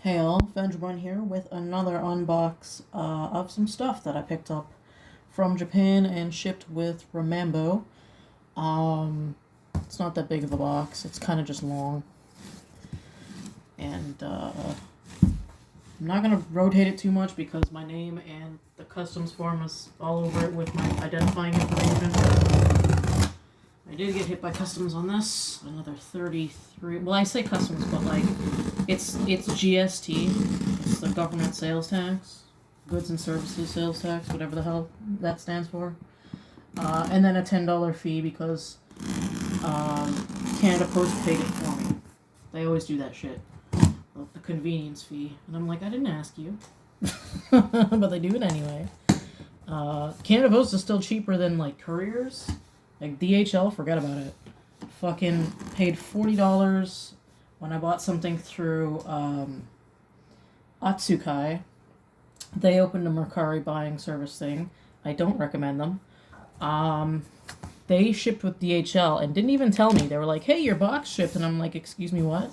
Hey all, Benjamin here with another unbox of some stuff that I picked up from Japan and shipped with Remambo. It's not that big of a box, it's kind of just long. And I'm not going to rotate it too much because my name and the customs form is all over it with my identifying information. I did get hit by customs on this. Another 33. Well, I say customs, but like it's GST. It's the government sales tax, goods and services sales tax, whatever the hell that stands for. And then a $10 fee because Canada Post paid it for me. They always do that shit. The convenience fee, and I'm like, I didn't ask you, but they do it anyway. Canada Post is still cheaper than like couriers. Like DHL, forget about it. Fucking paid $40 when I bought something through Atsukai. They opened a Mercari buying service thing. I don't recommend them. They shipped with DHL and didn't even tell me. They were like, hey, your box shipped. And I'm like, excuse me, what?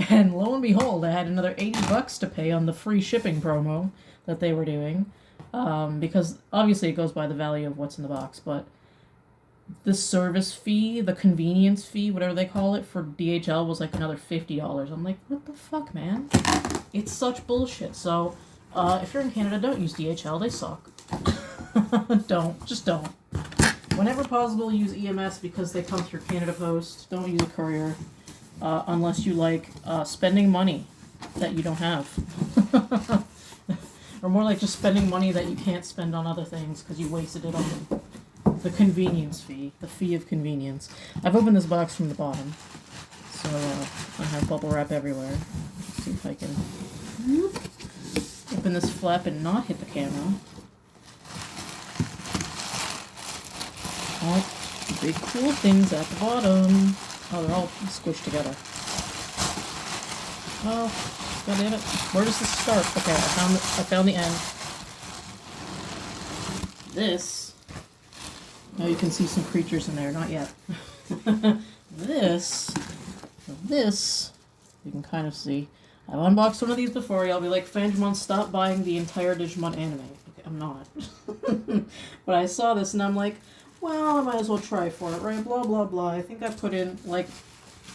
And lo and behold, I had another $80 to pay on the free shipping promo that they were doing. Because obviously it goes by the value of what's in the box, but the service fee, the convenience fee, whatever they call it, for DHL was like another $50. I'm like, what the fuck, man? It's such bullshit. So, if you're in Canada, don't use DHL. They suck. Just don't. Whenever possible, use EMS because they come through Canada Post. Don't use a courier, unless you like spending money that you don't have. Or more like just spending money that you can't spend on other things because you wasted it on the convenience fee, the fee of convenience. I've opened this box from the bottom, so I have bubble wrap everywhere. Let's see if I can open this flap and not hit the camera. Oh, big cool things at the bottom. Oh, they're all squished together. Oh, god damn it. Where does this start? Okay, I found the end. This. Now you can see some creatures in there. Not yet. This, you can kind of see. I've unboxed one of these before. Y'all be like, Fangemon, stop buying the entire Digimon anime. Okay, I'm not. But I saw this and I'm like, well, I might as well try for it, right? Blah, blah, blah. I think I put in, like,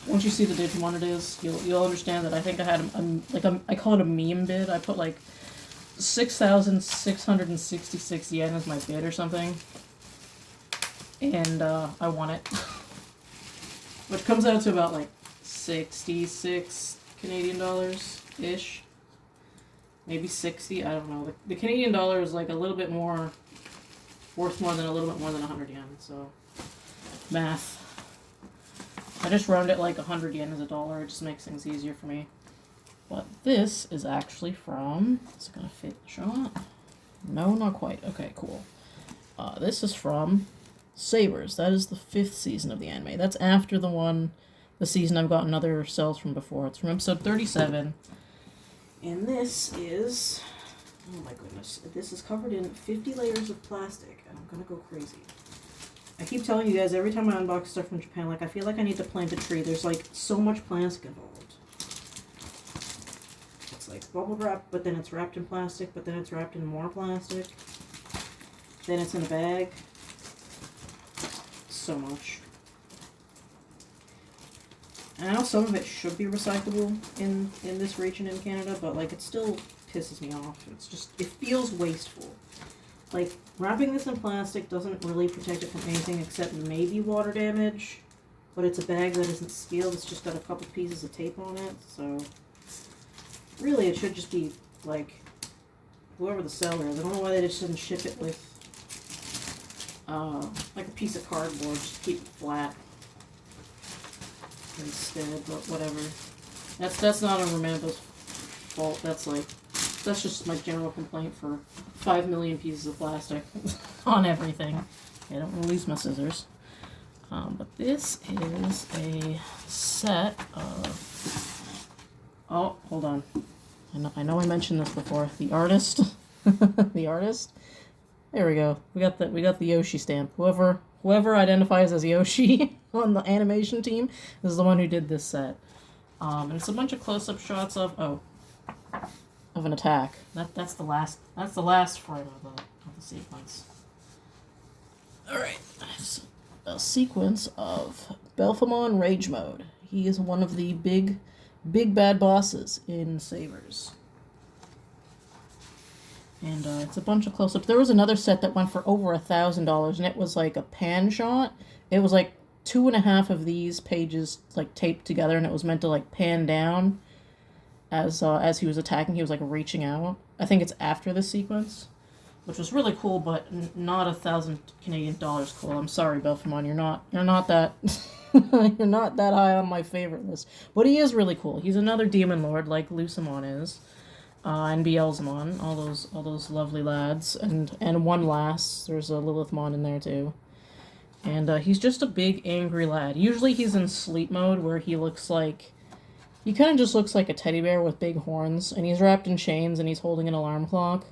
once you see the Digimon it is, you'll understand that I think I had, I call it a meme bid. I put, like, 6,666 yen as my bid or something. And, I won it. Which comes out to about, like, 66 Canadian dollars-ish. Maybe 60, I don't know. The Canadian dollar is, like, a little bit more, worth more than a little bit more than 100 yen, so math. I just round it like 100 yen as a dollar. It just makes things easier for me. But this is actually from, is it gonna fit the shot? No, not quite. Okay, cool. This is from Sabers. That is the 5th season of the anime. That's after the season I've gotten other cells from before. It's from episode 37. And this is, oh my goodness, this is covered in 50 layers of plastic, and I'm gonna go crazy. I keep telling you guys every time I unbox stuff from Japan, like, I feel like I need to plant a tree. There's, like, so much plastic involved. It's, like, bubble wrap, but then it's wrapped in plastic, but then it's wrapped in more plastic. Then it's in a bag. So much. And I know some of it should be recyclable in this region in Canada, but, like, it still pisses me off. It's just, it feels wasteful. Like, wrapping this in plastic doesn't really protect it from anything except maybe water damage, but it's a bag that isn't sealed. It's just got a couple pieces of tape on it, so really it should just be, like, whoever the seller is. I don't know why they just didn't ship it with, like a piece of cardboard, just keep it flat instead, but whatever. That's not on Remambo's fault. That's just my general complaint for 5 million pieces of plastic on everything. I don't want to lose my scissors. But this is a set of, oh, hold on. I know I mentioned this before. The artist, the artist. There we go. We got the Yoshi stamp. Whoever identifies as Yoshi on the animation team is the one who did this set. And it's a bunch of close-up shots of an attack. That's the last frame of the sequence. All right, it's a sequence of Belphemon Rage Mode. He is one of the big bad bosses in Sabers. And it's a bunch of close-ups. There was another set that went for over $1,000, and it was like a pan shot. It was like 2.5 of these pages like taped together, and it was meant to like pan down as he was attacking. He was like reaching out. I think it's after the sequence, which was really cool, but not 1,000 Canadian dollars cool. I'm sorry, Belphemon, you're not that you're not that high on my favorite list. But he is really cool. He's another demon lord like Lucimon is. And Beelzemon, all those lovely lads, and one last. There's a Lilithmon in there too, and he's just a big angry lad. Usually he's in sleep mode where he kind of just looks like a teddy bear with big horns, and he's wrapped in chains and he's holding an alarm clock.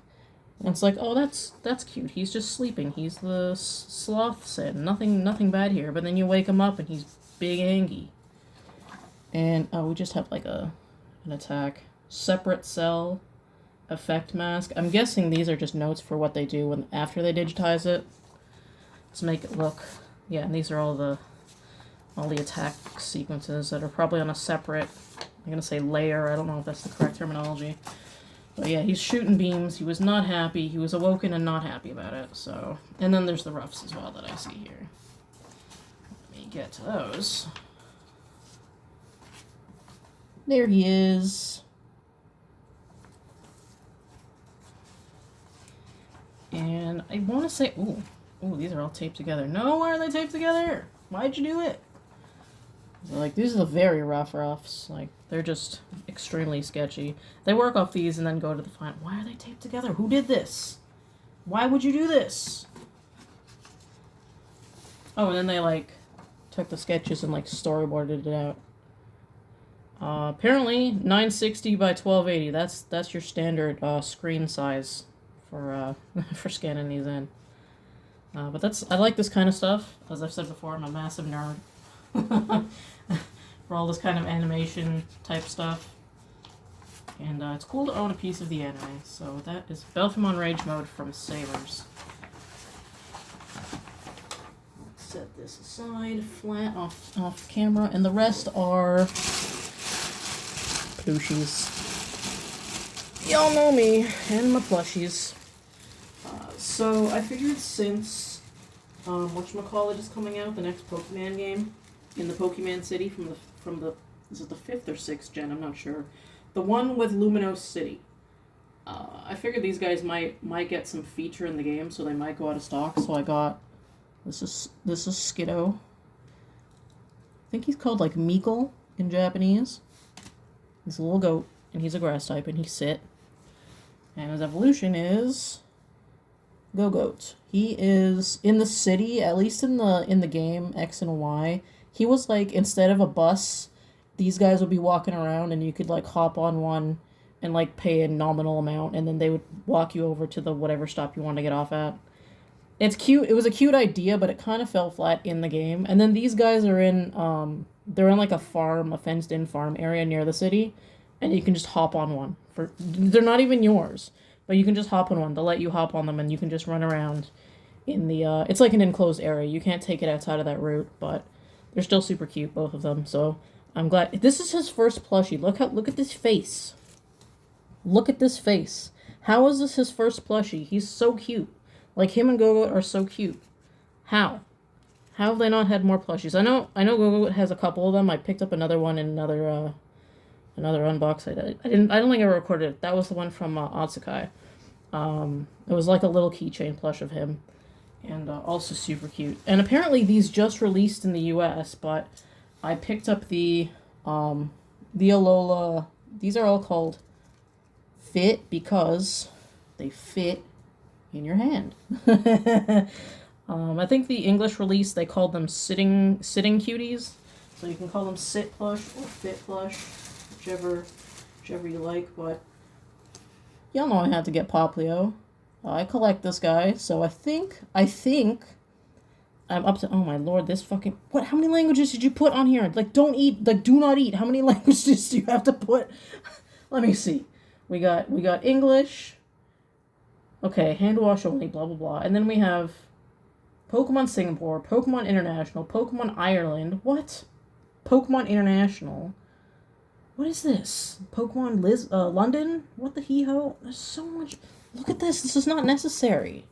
And it's like, oh, that's cute. He's just sleeping. He's the sloth sin. Nothing bad here. But then you wake him up and he's big angry. And we just have like an attack. Separate cell, effect mask. I'm guessing these are just notes for what they do after they digitize it. Let's make it look. Yeah, and these are all the attack sequences that are probably on a separate, I'm gonna say layer. I don't know if that's the correct terminology. But yeah, he's shooting beams. He was not happy. He was awoken and not happy about it. So, and then there's the roughs as well that I see here. Let me get to those. There he is. And I want to say, ooh, these are all taped together. No, why are they taped together? Why'd you do it? Like, these are the very roughs. Like, they're just extremely sketchy. They work off these and then go to the final. Why are they taped together? Who did this? Why would you do this? Oh, and then they, like, took the sketches and, like, storyboarded it out. Apparently, 960 by 1280. That's your standard screen size for scanning these in. But I like this kind of stuff. As I've said before, I'm a massive nerd for all this kind of animation type stuff. And it's cool to own a piece of the anime. So that is Belphemon Rage Mode from Sabers. Let's set this aside, flat off camera, and the rest are plushies. Y'all know me and my plushies. So I figured since whatchamacallit is coming out, the next Pokemon game in the Pokemon City from the is it the 5th or 6th gen? I'm not sure. The one with Luminos City. I figured these guys might get some feature in the game, so they might go out of stock. So I got this is Skiddo. I think he's called like Meekle in Japanese. He's a little goat, and he's a grass type, and he's Sit. And his evolution is Go-Goat. He is in the city, at least in the game X and Y. He was like, instead of a bus, these guys would be walking around and you could like hop on one and like pay a nominal amount, and then they would walk you over to the whatever stop you want to get off at. It's cute. It was a cute idea, but it kind of fell flat in the game. And then these guys are they're in like a fenced-in farm area near the city, and you can just hop on one. They're not even yours. But you can just hop on one. They'll let you hop on them, and you can just run around in the, it's like an enclosed area. You can't take it outside of that route, but they're still super cute, both of them. So I'm glad. This is his first plushie. Look at this face. Look at this face. How is this his first plushie? He's so cute. Like, him and Go-Goat are so cute. How? How have they not had more plushies? I know Go-Goat has a couple of them. I picked up another one in another unbox I did. I don't think I recorded it. That was the one from Otsukai. It was like a little keychain plush of him, and also super cute. And apparently these just released in the US, but I picked up the Alola. These are all called Fit because they fit in your hand. I think the English release, they called them sitting cuties, so you can call them Sit plush or Fit plush, whichever you like. But y'all know I had to get Poplio. I collect this guy, so I think I'm up to, oh my lord, this fucking, what, how many languages did you put on here? Like, don't eat, like, do not eat. How many languages do you have to put? Let me see. We got English. Okay, hand wash only, blah, blah, blah. And then we have Pokemon Singapore, Pokemon International, Pokemon Ireland. What? Pokemon International. What is this? Pokemon London? What the hee-ho? There's so much. Look at this. This is not necessary.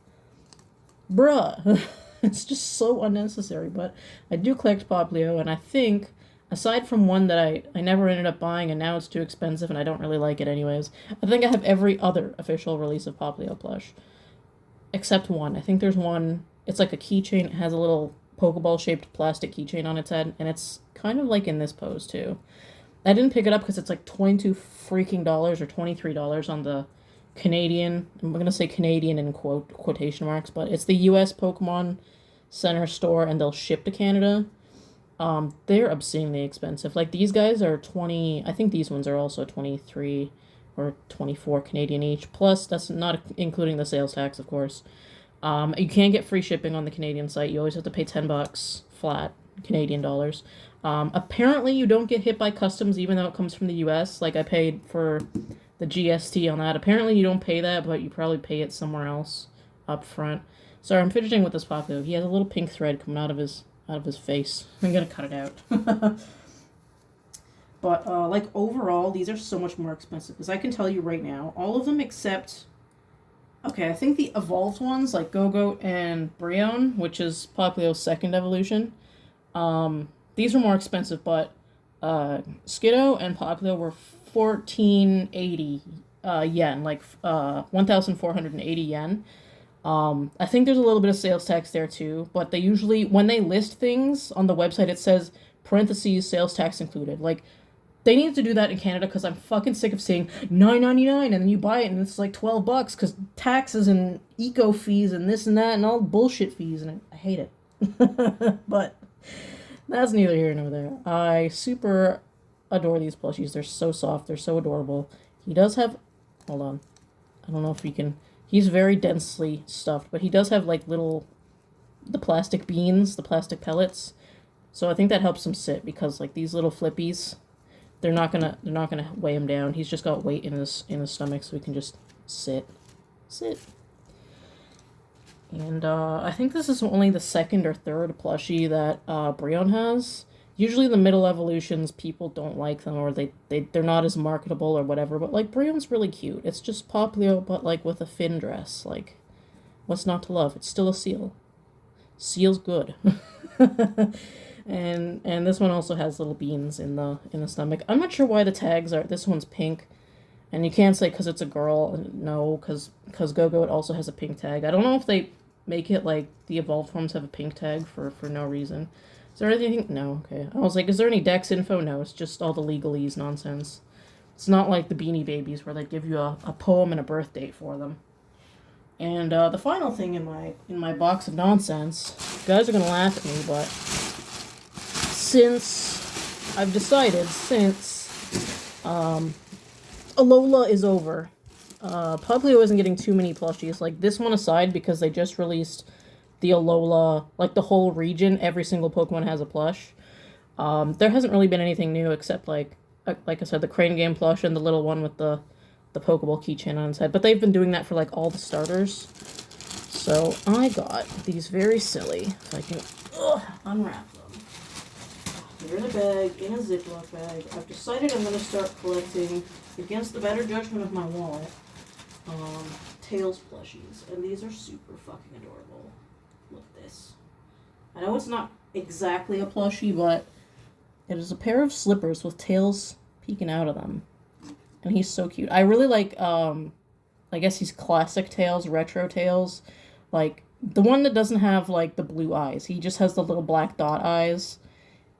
Bruh. It's just so unnecessary. But I do collect Poplio, and I think, aside from one that I never ended up buying, and now it's too expensive, and I don't really like it anyways, I think I have every other official release of Poplio plush. Except one. I think there's one. It's like a keychain. It has a little Pokeball-shaped plastic keychain on its head, and it's kind of like in this pose, too. I didn't pick it up because it's like $22 freaking dollars or $23 on the Canadian. I'm going to say Canadian in quotation marks, but it's the U.S. Pokemon Center store, and they'll ship to Canada. They're obscenely expensive. Like, these guys are 20. I think these ones are also 23 or 24 Canadian each. Plus, that's not including the sales tax, of course. You can't get free shipping on the Canadian site. You always have to pay $10 flat Canadian dollars. Apparently, you don't get hit by customs even though it comes from the U.S. Like, I paid for the GST on that. Apparently, you don't pay that, but you probably pay it somewhere else up front. Sorry, I'm fidgeting with this Poplio. He has a little pink thread coming out of his face. I'm gonna cut it out. But, like, overall, these are so much more expensive. Because I can tell you right now, all of them except... Okay, I think the evolved ones, like Go-Goat and Brionne, which is Poplio's second evolution, these are more expensive, but Skiddo and Poplio were 1480 yen, like 1,480 yen. I think there's a little bit of sales tax there too, but they usually, when they list things on the website, it says parentheses sales tax included. Like, they need to do that in Canada because I'm fucking sick of seeing $9.99 and then you buy it and it's like $12 because taxes and eco fees and this and that and all bullshit fees, and I hate it. But that's neither here nor there. I super adore these plushies. They're so soft. They're so adorable. He does have... Hold on. I don't know if you can... He's very densely stuffed, but he does have, like, little... The plastic beans, the plastic pellets. So I think that helps him sit because, like, these little flippies... They're not gonna weigh him down. He's just got weight in his stomach, so he can just sit. And I think this is only the second or third plushie that Brionne has. Usually the middle evolutions, people don't like them, or they're not as marketable or whatever. But like, Brionne's really cute. It's just Poplio, but like with a fin dress. Like, what's not to love? It's still a seal. Seal's good. And this one also has little beans in the stomach. I'm not sure why the tags are... This one's pink. And you can't say because it's a girl. No, because Go-Goat also has a pink tag. I don't know if they make it like the evolved forms have a pink tag for no reason. Is there anything... No, okay. I was like, is there any Dex info? No, it's just all the legalese nonsense. It's not like the Beanie Babies where they give you a poem and a birth date for them. And the final thing in my box of nonsense... You guys are going to laugh at me, but... I've decided, since Alola is over, Poplio isn't getting too many plushies. Like, this one aside, because they just released the Alola, like, the whole region, every single Pokemon has a plush. There hasn't really been anything new except, like I said, the Crane Game plush and the little one with the Pokeball keychain on its head. But they've been doing that for, like, all the starters. So, I got these very silly, if I can unwrap them. They're in a bag, in a Ziploc bag. I've decided I'm going to start collecting, against the better judgment of my wallet, Tails plushies. And these are super fucking adorable. Look at this. I know it's not exactly a plushie, but it is a pair of slippers with Tails peeking out of them. And he's so cute. I really like, I guess he's classic Tails, retro Tails. Like, the one that doesn't have, like, the blue eyes. He just has the little black dot eyes.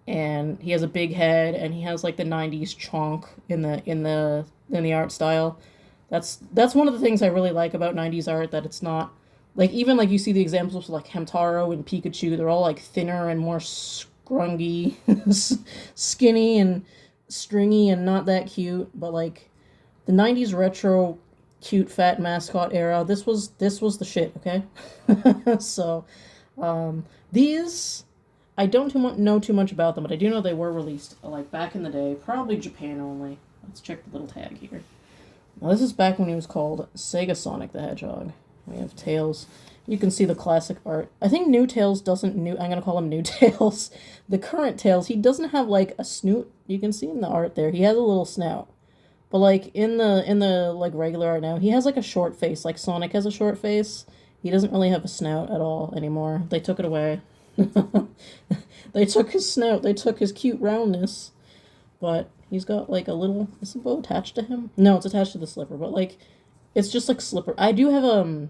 And he has a big head, and he has like the '90s chonk in the art style. That's one of the things I really like about '90s art, that it's not like, even like you see the examples of like Hamtaro and Pikachu, they're all like thinner and more scrungy, skinny and stringy and not that cute. But like the '90s retro cute fat mascot era, this was the shit. Okay, so. These, I don't know too much about them, but I do know they were released like back in the day, probably Japan only. Let's check the little tag here. Now this is back when he was called Sega Sonic the Hedgehog. We have Tails. You can see the classic art. I think New Tails doesn't I'm gonna call him New Tails. The current Tails, he doesn't have like a snoot. You can see in the art there, he has a little snout. But like in the like regular art now, he has like a short face. Like Sonic has a short face. He doesn't really have a snout at all anymore. They took it away. They took his snout. They took his cute roundness. But he's got like a little. Is the bow attached to him? No, it's attached to the slipper. But like, it's just like slipper. I do have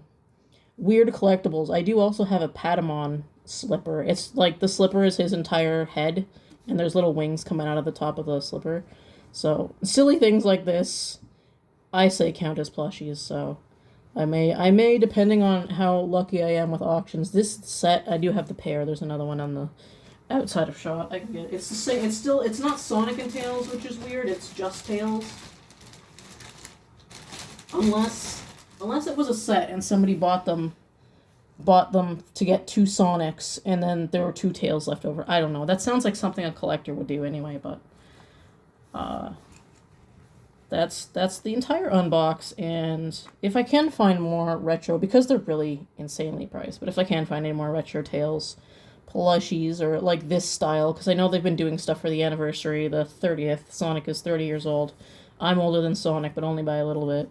weird collectibles. I do also have a Patamon slipper. It's like the slipper is his entire head, and there's little wings coming out of the top of the slipper. So silly things like this, I say count as plushies. So I may depending on how lucky I am with auctions. This set I do have the pair. There's another one on the outside of shot. I can get it. It's the same. It's not Sonic and Tails, which is weird. It's just Tails. Unless it was a set and somebody bought them to get 2 Sonics and then there were 2 Tails left over. I don't know. That sounds like something a collector would do anyway, but that's the entire unbox. And if I can find more retro, because they're really insanely priced, but if I can find any more retro Tails plushies or like this style, because I know they've been doing stuff for the anniversary, the 30th. Sonic is 30 years old. I'm older than Sonic, but only by a little bit.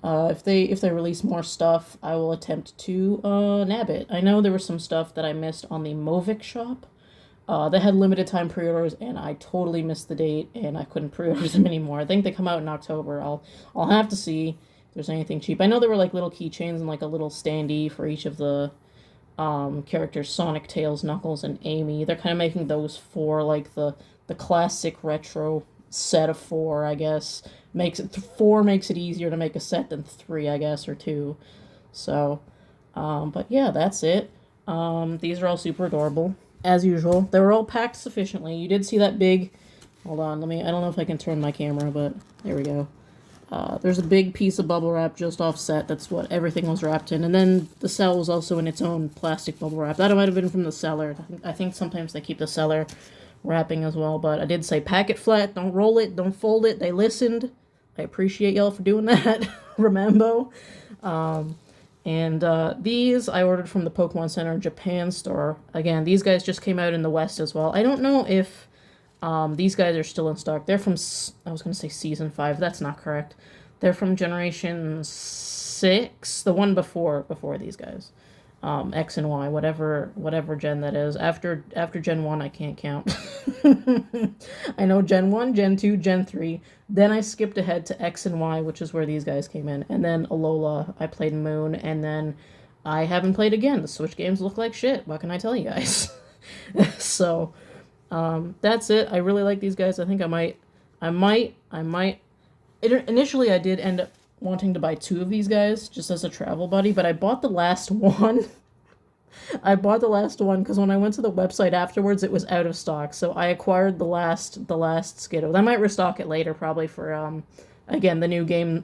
If they release more stuff, I will attempt to nab it. I know there was some stuff that I missed on the Movic shop. They had limited time pre-orders, and I totally missed the date, and I couldn't pre-order them anymore. I think they come out in October. I'll have to see if there's anything cheap. I know there were like little keychains and like a little standee for each of the characters: Sonic, Tails, Knuckles, and Amy. They're kind of making those for like the classic retro set of 4, I guess. 4 makes it easier to make a set than 3, I guess, or 2. So, but yeah, that's it. These are all super adorable, as usual. They were all packed sufficiently. You did see that big, hold on, I don't know if I can turn my camera, but there we go. There's a big piece of bubble wrap just offset. That's what everything was wrapped in. And then the cell was also in its own plastic bubble wrap. That might have been from the seller. I think sometimes they keep the seller wrapping as well, but I did say pack it flat, don't roll it, don't fold it. They listened. I appreciate y'all for doing that. Remambo. And these I ordered from the Pokemon Center Japan store. Again, these guys just came out in the West as well. I don't know if these guys are still in stock. They're from, I was going to say Season 5. That's not correct. They're from Generation 6, the one before these guys. X and Y, whatever gen that is. After Gen 1, I can't count. I know Gen 1, Gen 2, Gen 3. Then I skipped ahead to X and Y, which is where these guys came in. And then Alola, I played Moon, and then I haven't played again. The Switch games look like shit. What can I tell you guys? So, that's it. I really like these guys. I think I might. Initially, I did end up wanting to buy 2 of these guys just as a travel buddy, but I bought the last one. I bought the last one because when I went to the website afterwards, it was out of stock. So I acquired the last Skiddo. I might restock it later, probably for again the new game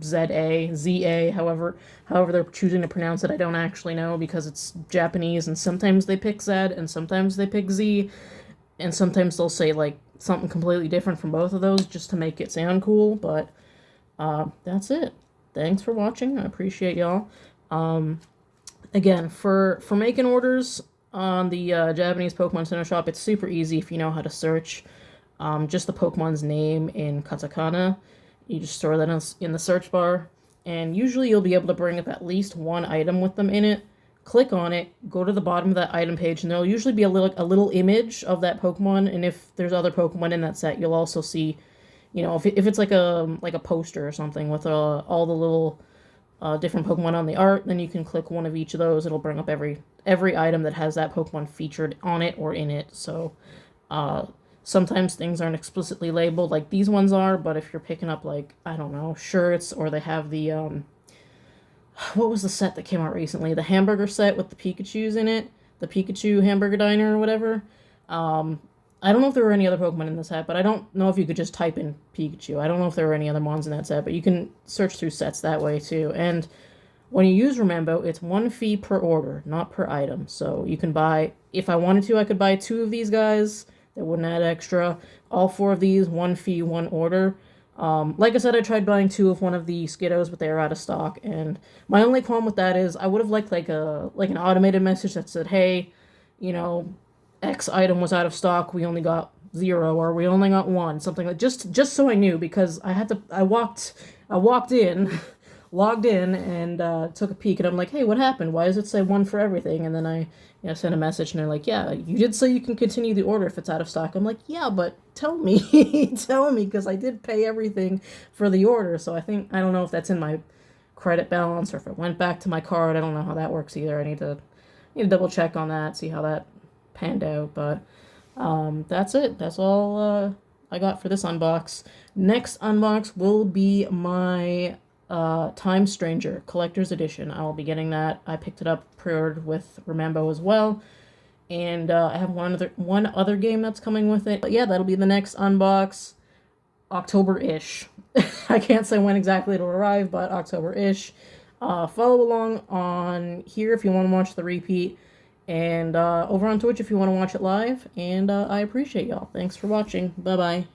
ZA, however they're choosing to pronounce it. I don't actually know because it's Japanese, and sometimes they pick Z and sometimes they pick Z, and sometimes they'll say like something completely different from both of those just to make it sound cool. But that's it. Thanks for watching. I appreciate y'all. Again, for making orders on the Japanese Pokemon Center shop, it's super easy if you know how to search. Just the Pokemon's name in katakana. You just store that in the search bar, and usually you'll be able to bring up at least one item with them in it. Click on it, go to the bottom of that item page, and there'll usually be a little image of that Pokemon, and if there's other Pokemon in that set, you'll also see, you know, if it's like a poster or something with all the little different Pokemon on the art, then you can click one of each of those. It'll bring up every item that has that Pokemon featured on it or in it. So sometimes things aren't explicitly labeled like these ones are, but if you're picking up like, I don't know, shirts, or they have the what was the set that came out recently? The hamburger set with the Pikachus in it, the Pikachu hamburger diner or whatever. I don't know if there were any other Pokemon in the set, but I don't know if you could just type in Pikachu. I don't know if there were any other Mons in that set, but you can search through sets that way too. And When you use Remambo, it's 1 fee per order, not per item. So you can buy, if I wanted to, I could buy 2 of these guys. That wouldn't add extra. All 4 of these, 1 fee, 1 order. Like I said, I tried buying 2 of one of the Skiddos, but they are out of stock. And my only qualm with that is I would have liked like an automated message that said, "Hey, you know, X item was out of stock. We only got 0, or we only got 1," something like, just so I knew, because I walked in, logged in, and took a peek, and I'm like, "Hey, what happened? Why does it say 1 for everything?" And then I sent a message, and they're like, "Yeah, you did say you can continue the order if it's out of stock." I'm like, "Yeah, but tell me, tell me, because I did pay everything for the order." So I don't know if that's in my credit balance or if it went back to my card. I don't know how that works either. I need to double check on that, see how that panned out. But that's it. That's all I got for this unbox. Next unbox will be my Time Stranger Collector's Edition. I will be getting that. I picked it up pre-ordered with Remambo as well. And I have one other game that's coming with it. But yeah, that'll be the next unbox. October-ish. I can't say when exactly it'll arrive, but October-ish. Follow along on here if you want to watch the repeat. And over on Twitch if you want to watch it live. And I appreciate y'all. Thanks for watching. Bye-bye.